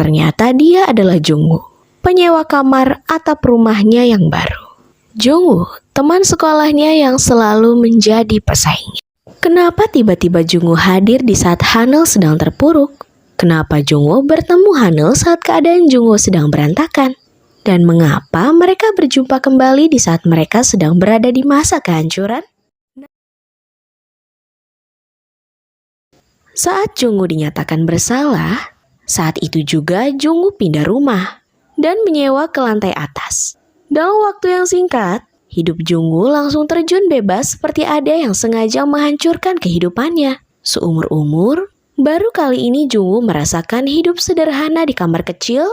Ternyata dia adalah Jungwoo, penyewa kamar atap rumahnya yang baru. Jungwoo, teman sekolahnya yang selalu menjadi pesaingnya. Kenapa tiba-tiba Jungwoo hadir di saat Hanul sedang terpuruk? Kenapa Jungwoo bertemu Hanul saat keadaan Jungwoo sedang berantakan? Dan mengapa mereka berjumpa kembali di saat mereka sedang berada di masa kehancuran? Saat Jungwoo dinyatakan bersalah, saat itu juga Jungwoo pindah rumah dan menyewa ke lantai atas. Dalam waktu yang singkat, hidup Jungwoo langsung terjun bebas seperti ada yang sengaja menghancurkan kehidupannya. Seumur-umur, baru kali ini Jungwoo merasakan hidup sederhana di kamar kecil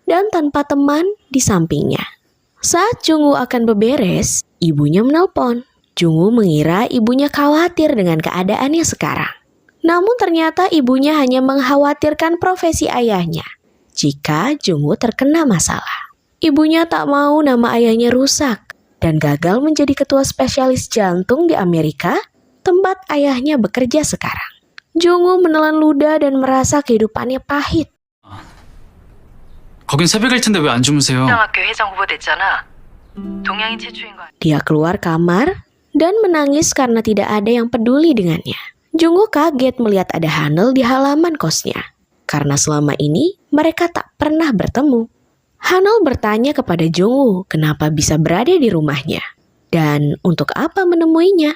dan tanpa teman di sampingnya. Saat Jungwoo akan beberes, ibunya menelpon. Jungwoo mengira ibunya khawatir dengan keadaannya sekarang. Namun ternyata ibunya hanya mengkhawatirkan profesi ayahnya jika Jungwoo terkena masalah. Ibunya tak mau nama ayahnya rusak dan gagal menjadi ketua spesialis jantung di Amerika, tempat ayahnya bekerja sekarang. Jungwoo menelan ludah dan merasa kehidupannya pahit. 거긴 새벽일 텐데 왜 안 주무세요? 학교 회장 후보 됐잖아. 동양인 최초인 거 아니야? Dia keluar kamar dan menangis karena tidak ada yang peduli dengannya. Jungwoo kaget melihat ada Hanul di halaman kosnya, karena selama ini mereka tak pernah bertemu. Hanul bertanya kepada Jungwoo kenapa bisa berada di rumahnya, dan untuk apa menemuinya.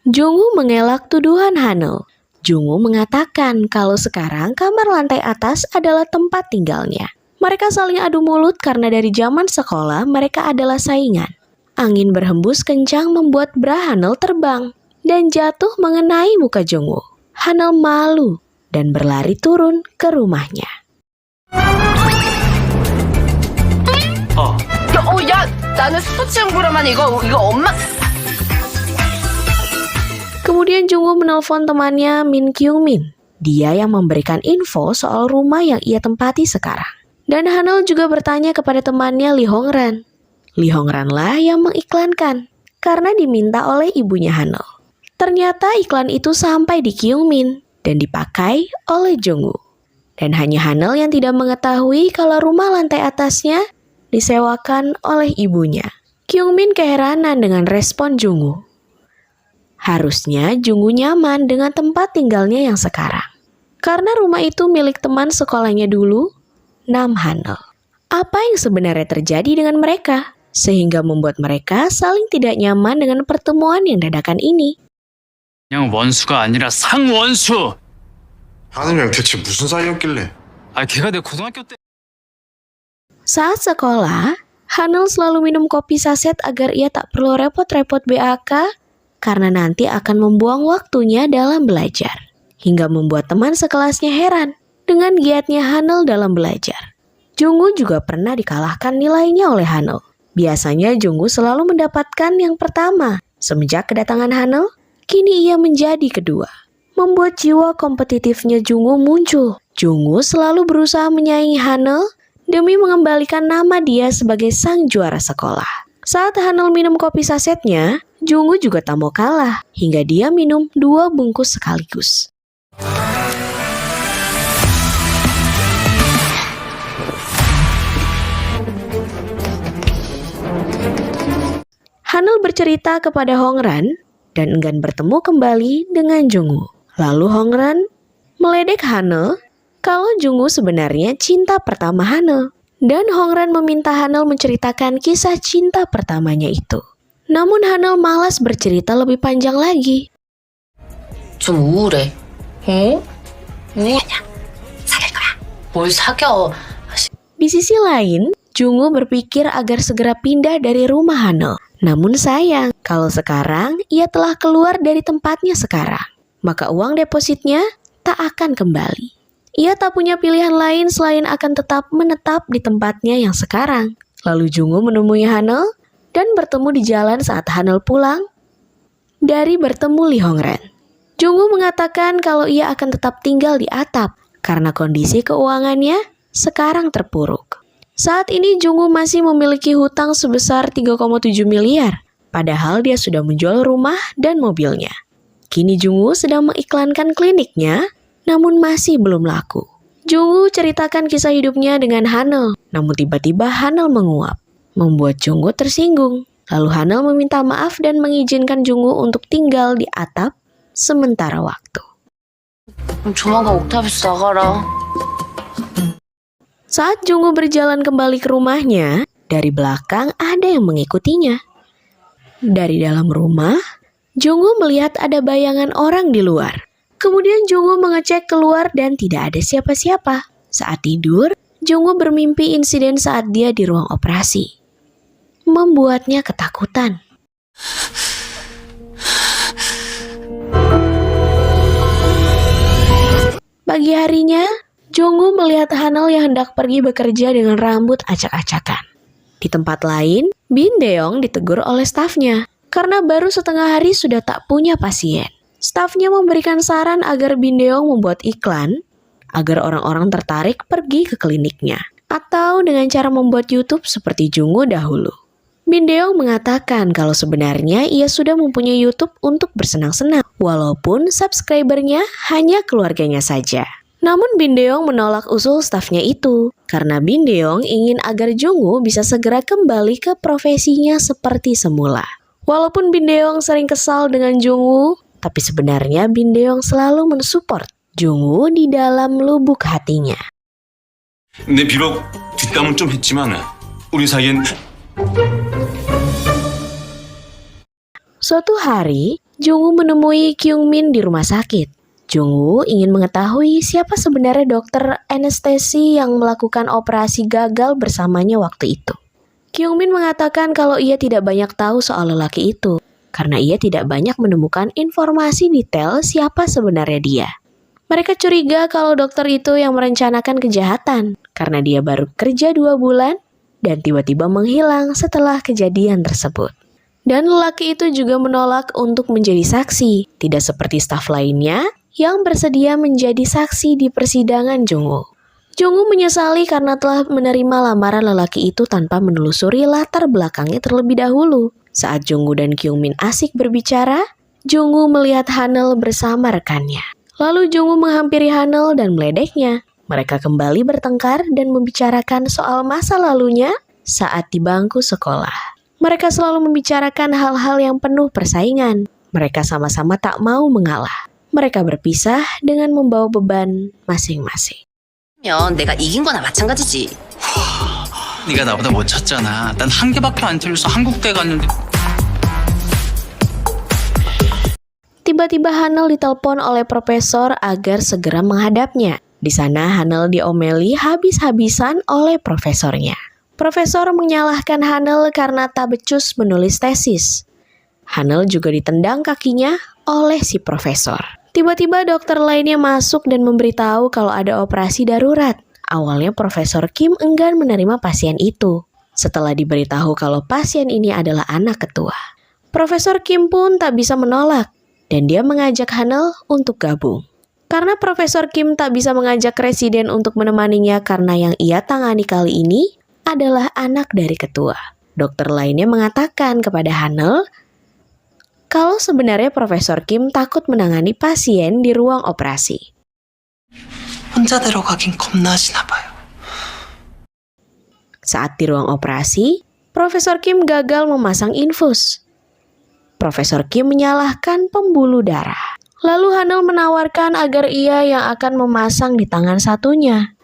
Jungwoo mengelak tuduhan Hanul. Jungwoo mengatakan kalau sekarang kamar lantai atas adalah tempat tinggalnya. Mereka saling adu mulut karena dari zaman sekolah mereka adalah saingan. Angin berhembus kencang membuat bra Hanul terbang dan jatuh mengenai muka Jungwoo. Hanul malu dan berlari turun ke rumahnya. 야, 나는 수소치향고라만 이거 엄마. Kemudian Jungwoo menelpon temannya Min Kyung-min. Dia yang memberikan info soal rumah yang ia tempati sekarang. Dan Hanul juga bertanya kepada temannya Lee Hong-ran. Lee Hong-ran lah yang mengiklankan karena diminta oleh ibunya Hanul. Ternyata iklan itu sampai di Kyung-min dan dipakai oleh Jungwoo. Dan hanya Hanul yang tidak mengetahui kalau rumah lantai atasnya disewakan oleh ibunya. Kyung-min keheranan dengan respon Jungwoo. Harusnya Jungwoo nyaman dengan tempat tinggalnya yang sekarang. Karena rumah itu milik teman sekolahnya dulu, Nam Hanul. Apa yang sebenarnya terjadi dengan mereka sehingga membuat mereka saling tidak nyaman dengan pertemuan yang dadakan ini? 그냥 원수가 아니라 상원수! 하늘이랑 대체 무슨 사이였길래? 걔가 내 고등학교 때... Saat sekolah, Hanul selalu minum kopi saset agar ia tak perlu repot-repot BAK karena nanti akan membuang waktunya dalam belajar. Hingga membuat teman sekelasnya heran dengan giatnya Hanul dalam belajar. Jungwoo juga pernah dikalahkan nilainya oleh Hanul. Biasanya Jungwoo selalu mendapatkan yang pertama. Semenjak kedatangan Hanul, kini ia menjadi kedua. Membuat jiwa kompetitifnya Jungwoo muncul. Jungwoo selalu berusaha menyaingi Hanul demi mengembalikan nama dia sebagai sang juara sekolah. Saat Hanul minum kopi sasetnya, Jungwoo juga tak mau kalah hingga dia minum 2 bungkus sekaligus. Hanul bercerita kepada Hong-ran dan enggan bertemu kembali dengan Jungwoo. Lalu Hong-ran meledek Hanul kalau Jungwoo sebenarnya cinta pertama Hanul. Dan Hong-ran meminta Hanul menceritakan kisah cinta pertamanya itu. Namun Hanul malas bercerita lebih panjang lagi. 좀 우울해. 우울하냐? 사귈 거야. 뭘 사겨? Di sisi lain, Jungwoo berpikir agar segera pindah dari rumah Hanul. Namun sayang, kalau sekarang ia telah keluar dari tempatnya sekarang, maka uang depositnya tak akan kembali. Ia tak punya pilihan lain selain akan tetap menetap di tempatnya yang sekarang. Lalu Jungwoo menemui Hanul dan bertemu di jalan saat Hanul pulang dari bertemu Lee Hong-ran. Jungwoo mengatakan kalau ia akan tetap tinggal di atap karena kondisi keuangannya sekarang terpuruk. Saat ini Jungwoo masih memiliki hutang sebesar 3,7 miliar, padahal dia sudah menjual rumah dan mobilnya. Kini Jungwoo sedang mengiklankan kliniknya, namun masih belum laku. Jungwoo ceritakan kisah hidupnya dengan Hanel, namun tiba-tiba Hanel menguap, membuat Jungwoo tersinggung. Lalu Hanel meminta maaf dan mengizinkan Jungwoo untuk tinggal di atap sementara waktu. 조만간 옥탑에서 나가라. Saat Jungwoo berjalan kembali ke rumahnya, dari belakang ada yang mengikutinya. Dari dalam rumah, Jungwoo melihat ada bayangan orang di luar. Kemudian Jungwoo mengecek keluar dan tidak ada siapa-siapa. Saat tidur, Jungwoo bermimpi insiden saat dia di ruang operasi. Membuatnya ketakutan. Pagi harinya, Jungwoo melihat Hanel yang hendak pergi bekerja dengan rambut acak-acakan. Di tempat lain, Bin Deong ditegur oleh stafnya karena baru setengah hari sudah tak punya pasien. Stafnya memberikan saran agar Bin Deong membuat iklan agar orang-orang tertarik pergi ke kliniknya, atau dengan cara membuat YouTube seperti Jungwoo dahulu. Bin Deong mengatakan kalau sebenarnya ia sudah mempunyai YouTube untuk bersenang-senang, walaupun subscribernya hanya keluarganya saja. Namun Bin Deong menolak usul stafnya itu, karena Bin Deong ingin agar Jungwoo bisa segera kembali ke profesinya seperti semula. Walaupun Bin Deong sering kesal dengan Jungwoo, tapi sebenarnya Bin Deong selalu mensupport Jungwoo di dalam lubuk hatinya. 내 비록 뒷담은 좀 했지만 우리 사이엔 Suatu hari, Jungwoo menemui Kyungmin di rumah sakit. Jungwoo ingin mengetahui siapa sebenarnya dokter anestesi yang melakukan operasi gagal bersamanya waktu itu. Kyungmin mengatakan kalau ia tidak banyak tahu soal lelaki itu, karena ia tidak banyak menemukan informasi detail siapa sebenarnya dia. Mereka curiga kalau dokter itu yang merencanakan kejahatan, karena dia baru kerja 2 bulan dan tiba-tiba menghilang setelah kejadian tersebut. Dan lelaki itu juga menolak untuk menjadi saksi, tidak seperti staf lainnya yang bersedia menjadi saksi di persidangan Jungwoo. Jungwoo menyesali karena telah menerima lamaran lelaki itu tanpa menelusuri latar belakangnya terlebih dahulu. Saat Jungwoo dan Kyungmin asik berbicara, Jungwoo melihat Hanel bersama rekannya. Lalu Jungwoo menghampiri Hanel dan meledeknya. Mereka kembali bertengkar dan membicarakan soal masa lalunya saat di bangku sekolah. Mereka selalu membicarakan hal-hal yang penuh persaingan. Mereka sama-sama tak mau mengalah. Mereka berpisah dengan membawa beban masing-masing. 내가 이긴 거나 마찬가지지. 네가 나보다 못 쳤잖아. 난 한 개밖에 안 틀려서 한국대 갔는데. Tiba-tiba Hanel ditelepon oleh profesor agar segera menghadapnya. Di sana Hanel diomeli habis-habisan oleh profesornya. Profesor menyalahkan Hanel karena tak becus menulis tesis. Hanel juga ditendang kakinya oleh si profesor. Tiba-tiba dokter lainnya masuk dan memberitahu kalau ada operasi darurat. Awalnya Profesor Kim enggan menerima pasien itu. Setelah diberitahu kalau pasien ini adalah anak ketua, Profesor Kim pun tak bisa menolak dan dia mengajak Hanel untuk gabung. Karena Profesor Kim tak bisa mengajak residen untuk menemaninya karena yang ia tangani kali ini adalah anak dari ketua. Dokter lainnya mengatakan kepada Hanel kalau sebenarnya Profesor Kim takut menangani pasien di ruang operasi. 혼자 데려가긴 겁나시나 봐요. Saat di ruang operasi, Profesor Kim gagal memasang infus. Profesor Kim menyalahkan pembuluh darah. Lalu Hanel menawarkan agar ia yang akan memasang di tangan satunya.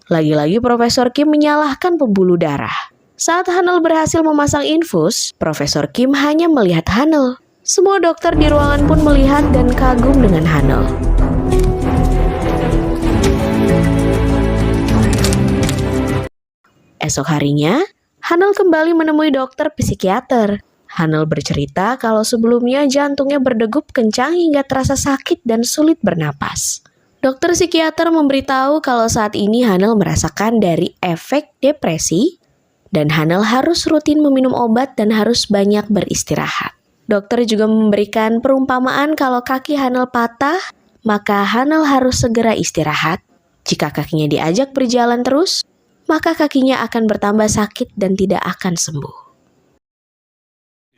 Lagi-lagi Profesor Kim menyalahkan pembuluh darah. Saat Hanel berhasil memasang infus, Profesor Kim hanya melihat Hanel. Semua dokter di ruangan pun melihat dan kagum dengan Hanel. Esok harinya, Hanel kembali menemui dokter psikiater. Hanel bercerita kalau sebelumnya jantungnya berdegup kencang hingga terasa sakit dan sulit bernapas. Dokter psikiater memberitahu kalau saat ini Hanel merasakan dari efek depresi dan Hanel harus rutin meminum obat dan harus banyak beristirahat. Dokter juga memberikan perumpamaan kalau kaki Hanel patah, maka Hanel harus segera istirahat. Jika kakinya diajak berjalan terus, maka kakinya akan bertambah sakit dan tidak akan sembuh.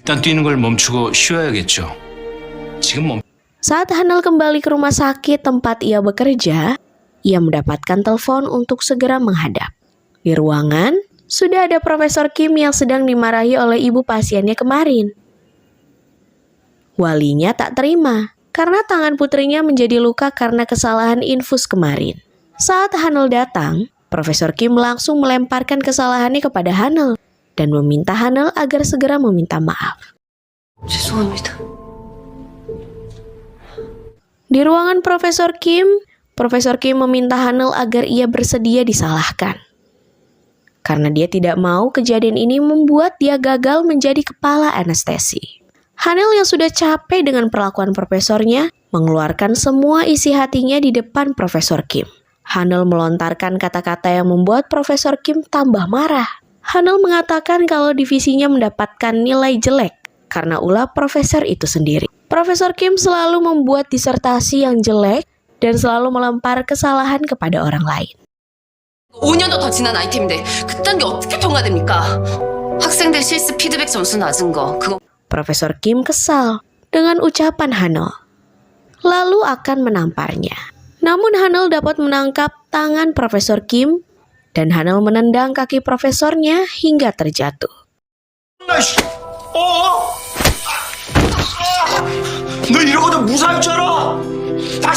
일단 뛰는 걸 멈추고 쉬어야겠죠. 지금 Saat Hanel kembali ke rumah sakit tempat ia bekerja, ia mendapatkan telepon untuk segera menghadap. Di ruangan, sudah ada Profesor Kim yang sedang dimarahi oleh ibu pasiennya kemarin. Walinya tak terima, karena tangan putrinya menjadi luka karena kesalahan infus kemarin. Saat Hanul datang, Profesor Kim langsung melemparkan kesalahannya kepada Hanul dan meminta Hanul agar segera meminta maaf. 죄송합니다. Di ruangan Profesor Kim meminta Hanul agar ia bersedia disalahkan. Karena dia tidak mau kejadian ini membuat dia gagal menjadi kepala anestesi. Hanul yang sudah capek dengan perlakuan profesornya, mengeluarkan semua isi hatinya di depan Profesor Kim. Hanul melontarkan kata-kata yang membuat Profesor Kim tambah marah. Hanul mengatakan kalau divisinya mendapatkan nilai jelek karena ulah profesor itu sendiri. Profesor Kim selalu membuat disertasi yang jelek dan selalu melempar kesalahan kepada orang lain. 5년도 더 지난 아이템인데 그딴 게 어떻게 평가됩니까? 학생들 실습 피드백 점수 낮은 거 그거 Profesor Kim kesal dengan ucapan Hanul, lalu akan menamparnya. Namun Hanul dapat menangkap tangan Profesor Kim dan Hanul menendang kaki profesornya hingga terjatuh. 너 이러고도 무사할 줄 알아?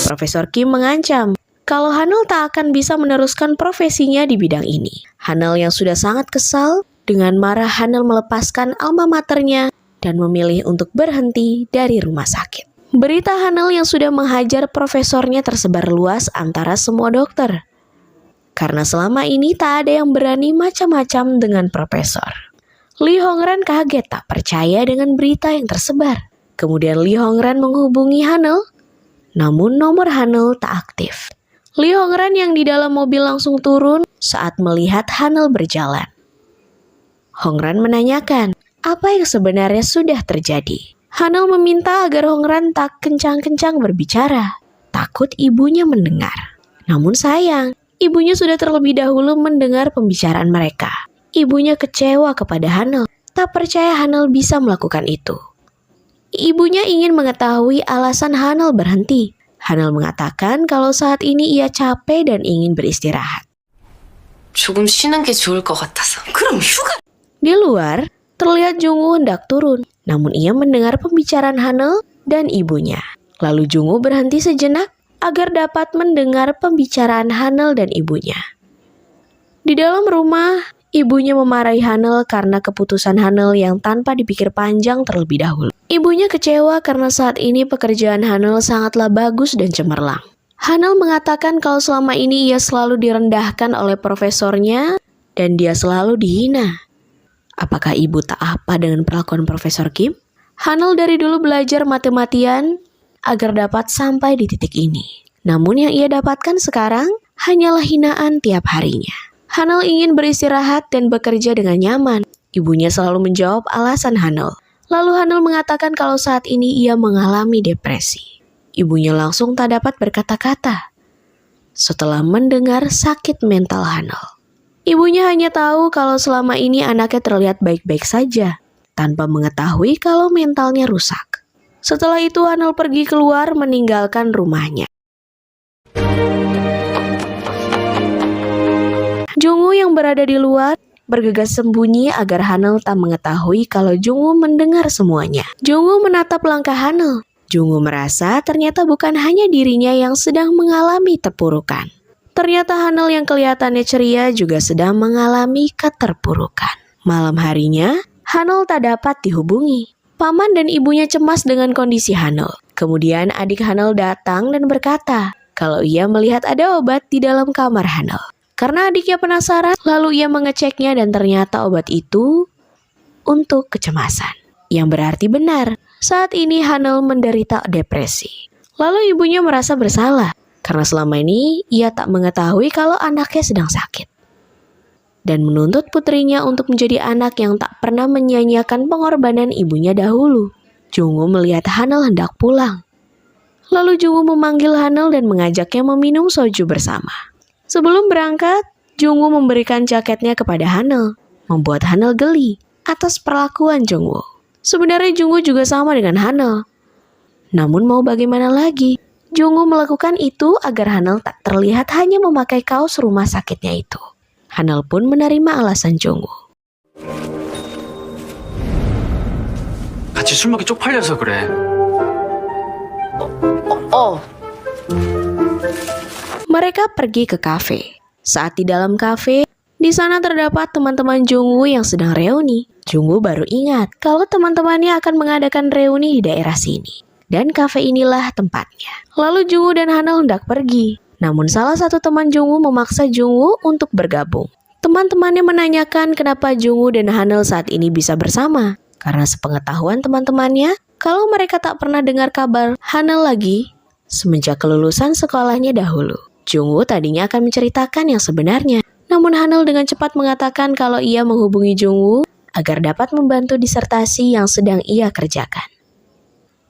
Profesor Kim mengancam kalau Hanul tak akan bisa meneruskan profesinya di bidang ini. Hanul yang sudah sangat kesal, dengan marah Hanul melepaskan alma maternya dan memilih untuk berhenti dari rumah sakit. Berita Hanul yang sudah menghajar profesornya tersebar luas antara semua dokter. Karena selama ini tak ada yang berani macam-macam dengan profesor. Lee Hongran kaget tak percaya dengan berita yang tersebar. Kemudian Lee Hongran menghubungi Hanul, namun nomor Hanul tak aktif. Lee Hongran yang di dalam mobil langsung turun saat melihat Hanul berjalan. Hongran menanyakan apa yang sebenarnya sudah terjadi. Hanul meminta agar Hongran tak kencang-kencang berbicara, takut ibunya mendengar. Namun sayang, ibunya sudah terlebih dahulu mendengar pembicaraan mereka. Ibunya kecewa kepada Hanul, tak percaya Hanul bisa melakukan itu. Ibunya ingin mengetahui alasan Hanul berhenti. Hanul mengatakan kalau saat ini ia capek dan ingin beristirahat. 조금 쉬는 게 좋을 것 같아서. 그럼 휴가. Di luar, terlihat Jungwoo hendak turun, namun ia mendengar pembicaraan Hanul dan ibunya. Lalu Jungwoo berhenti sejenak agar dapat mendengar pembicaraan Hanul dan ibunya. Di dalam rumah, ibunya memarahi Hanul karena keputusan Hanul yang tanpa dipikir panjang terlebih dahulu. Ibunya kecewa karena saat ini pekerjaan Hanul sangatlah bagus dan cemerlang. Hanul mengatakan kalau selama ini ia selalu direndahkan oleh profesornya dan dia selalu dihina. Apakah ibu tak apa dengan perlakuan Profesor Kim? Hanul dari dulu belajar mati-matian agar dapat sampai di titik ini. Namun yang ia dapatkan sekarang hanyalah hinaan tiap harinya. Hanul ingin beristirahat dan bekerja dengan nyaman. Ibunya selalu menjawab alasan Hanul. Lalu Hanul mengatakan kalau saat ini ia mengalami depresi. Ibunya langsung tak dapat berkata-kata setelah mendengar sakit mental Hanul. Ibunya hanya tahu kalau selama ini anaknya terlihat baik-baik saja, tanpa mengetahui kalau mentalnya rusak. Setelah itu Hanul pergi keluar meninggalkan rumahnya. Jungwoo yang berada di luar bergegas sembunyi agar Hanul tak mengetahui kalau Jungwoo mendengar semuanya. Jungwoo menatap langkah Hanul. Jungwoo merasa ternyata bukan hanya dirinya yang sedang mengalami terpurukan. Ternyata Hanul yang kelihatannya ceria juga sedang mengalami keterpurukan. Malam harinya, Hanul tak dapat dihubungi. Paman dan ibunya cemas dengan kondisi Hanul. Kemudian adik Hanul datang dan berkata kalau ia melihat ada obat di dalam kamar Hanul. Karena adiknya penasaran, lalu ia mengeceknya dan ternyata obat itu untuk kecemasan. Yang berarti benar, saat ini Hanul menderita depresi. Lalu ibunya merasa bersalah. Karena selama ini ia tak mengetahui kalau anaknya sedang sakit. Dan menuntut putrinya untuk menjadi anak yang tak pernah menyia-nyiakan pengorbanan ibunya dahulu. Jungwoo melihat Hanul hendak pulang. Lalu Jungwoo memanggil Hanul dan mengajaknya meminum soju bersama. Sebelum berangkat, Jungwoo memberikan jaketnya kepada Hanul, membuat Hanul geli atas perlakuan Jungwoo. Sebenarnya Jungwoo juga sama dengan Hanul. Namun mau bagaimana lagi? Jungwoo melakukan itu agar Hanel tak terlihat hanya memakai kaos rumah sakitnya itu. Hanel pun menerima alasan Jungwoo. 같이 술 먹기 쪽팔려서 그래. Mereka pergi ke kafe. Saat di dalam kafe, di sana terdapat teman-teman Jungwoo yang sedang reuni. Jungwoo baru ingat kalau teman-temannya akan mengadakan reuni di daerah sini. Dan kafe inilah tempatnya. Lalu Jungwoo dan Hanel hendak pergi. Namun salah satu teman Jungwoo memaksa Jungwoo untuk bergabung. Teman-temannya menanyakan kenapa Jungwoo dan Hanel saat ini bisa bersama. Karena sepengetahuan teman-temannya, kalau mereka tak pernah dengar kabar Hanel lagi semenjak kelulusan sekolahnya dahulu. Jungwoo tadinya akan menceritakan yang sebenarnya. Namun Hanel dengan cepat mengatakan kalau ia menghubungi Jungwoo agar dapat membantu disertasi yang sedang ia kerjakan.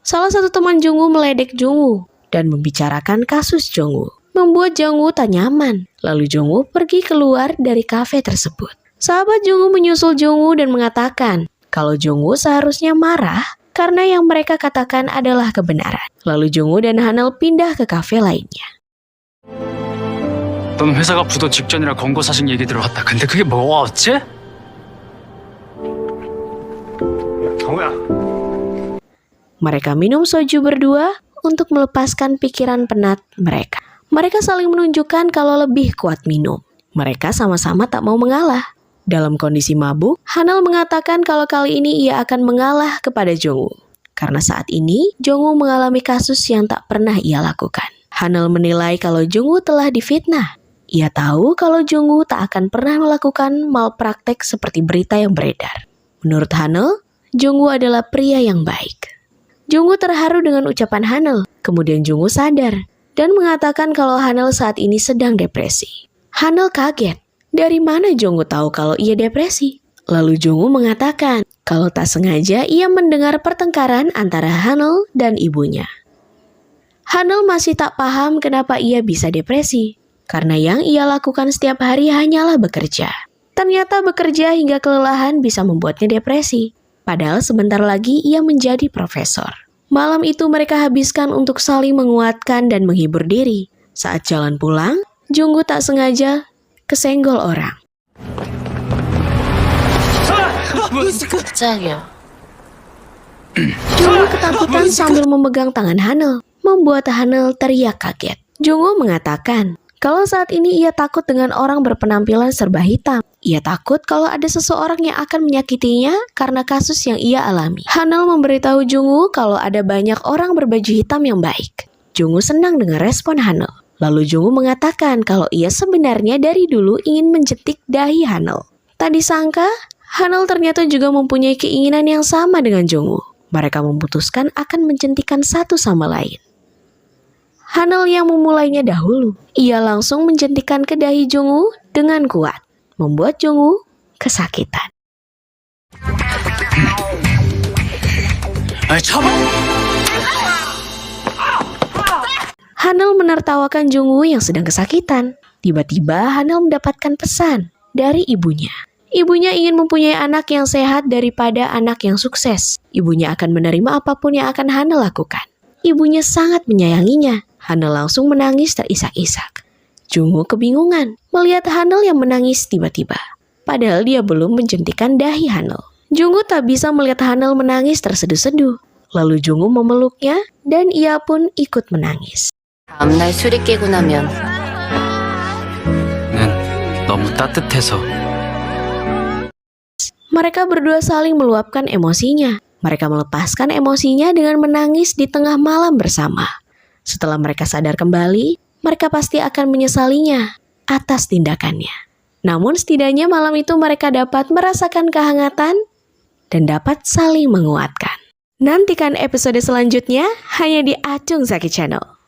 Salah satu teman Jungwoo meledek Jungwoo dan membicarakan kasus Jungwoo, membuat Jungwoo tak nyaman. Lalu Jungwoo pergi keluar dari kafe tersebut. Sahabat Jungwoo menyusul Jungwoo dan mengatakan kalau Jungwoo seharusnya marah karena yang mereka katakan adalah kebenaran. Lalu Jungwoo dan Hanel pindah ke kafe lainnya. 넌 회사가 부도 직전이라 권고 사실 얘기 들어왔다. 근데 그게 뭐가 어째? 경우야. Mereka minum soju berdua untuk melepaskan pikiran penat mereka. Mereka saling menunjukkan kalau lebih kuat minum. Mereka sama-sama tak mau mengalah. Dalam kondisi mabuk, Hanel mengatakan kalau kali ini ia akan mengalah kepada Jungwoo. Karena saat ini, Jungwoo mengalami kasus yang tak pernah ia lakukan. Hanel menilai kalau Jungwoo telah difitnah. Ia tahu kalau Jungwoo tak akan pernah melakukan malpraktek seperti berita yang beredar. Menurut Hanel, Jungwoo adalah pria yang baik. Jungwoo terharu dengan ucapan Hanel. Kemudian Jungwoo sadar dan mengatakan kalau Hanel saat ini sedang depresi. Hanel kaget. Dari mana Jungwoo tahu kalau ia depresi? Lalu Jungwoo mengatakan kalau tak sengaja ia mendengar pertengkaran antara Hanel dan ibunya. Hanel masih tak paham kenapa ia bisa depresi. Karena yang ia lakukan setiap hari hanyalah bekerja. Ternyata bekerja hingga kelelahan bisa membuatnya depresi. Padahal sebentar lagi ia menjadi profesor. Malam itu mereka habiskan untuk saling menguatkan dan menghibur diri. Saat jalan pulang, Jungwoo tak sengaja kesenggol orang. Jungwoo ketakutan sambil memegang tangan Hanel, membuat Hanel teriak kaget. Jungwoo mengatakan kalau saat ini ia takut dengan orang berpenampilan serba hitam. Ia takut kalau ada seseorang yang akan menyakitinya karena kasus yang ia alami. Hanel memberitahu Jungwoo kalau ada banyak orang berbaju hitam yang baik. Jungwoo senang dengan respon Hanel. Lalu Jungwoo mengatakan kalau ia sebenarnya dari dulu ingin mencetik dahi Hanel. Tak disangka, Hanel ternyata juga mempunyai keinginan yang sama dengan Jungwoo. Mereka memutuskan akan menjentikan satu sama lain. Hanel yang memulainya dahulu. Ia langsung menjentikan ke dahi Jungwoo dengan kuat, membuat Jungwoo kesakitan. Hanel menertawakan Jungwoo yang sedang kesakitan. Tiba-tiba Hanel mendapatkan pesan dari ibunya. Ibunya ingin mempunyai anak yang sehat daripada anak yang sukses. Ibunya akan menerima apapun yang akan Hanel lakukan. Ibunya sangat menyayanginya. Hanel langsung menangis terisak-isak. Jungwoo kebingungan melihat Hanel yang menangis tiba-tiba. Padahal dia belum menjentikan dahi Hanel. Jungwoo tak bisa melihat Hanel menangis terseduh-seduh. Lalu Jungwoo memeluknya dan ia pun ikut menangis. 다음날 술이 깨고 나면 는 너무 따뜻해서. Mereka berdua saling meluapkan emosinya. Mereka melepaskan emosinya dengan menangis di tengah malam bersama. Setelah mereka sadar kembali, mereka pasti akan menyesalinya atas tindakannya. Namun setidaknya malam itu mereka dapat merasakan kehangatan dan dapat saling menguatkan. Nantikan episode selanjutnya hanya di Acung Saki Channel.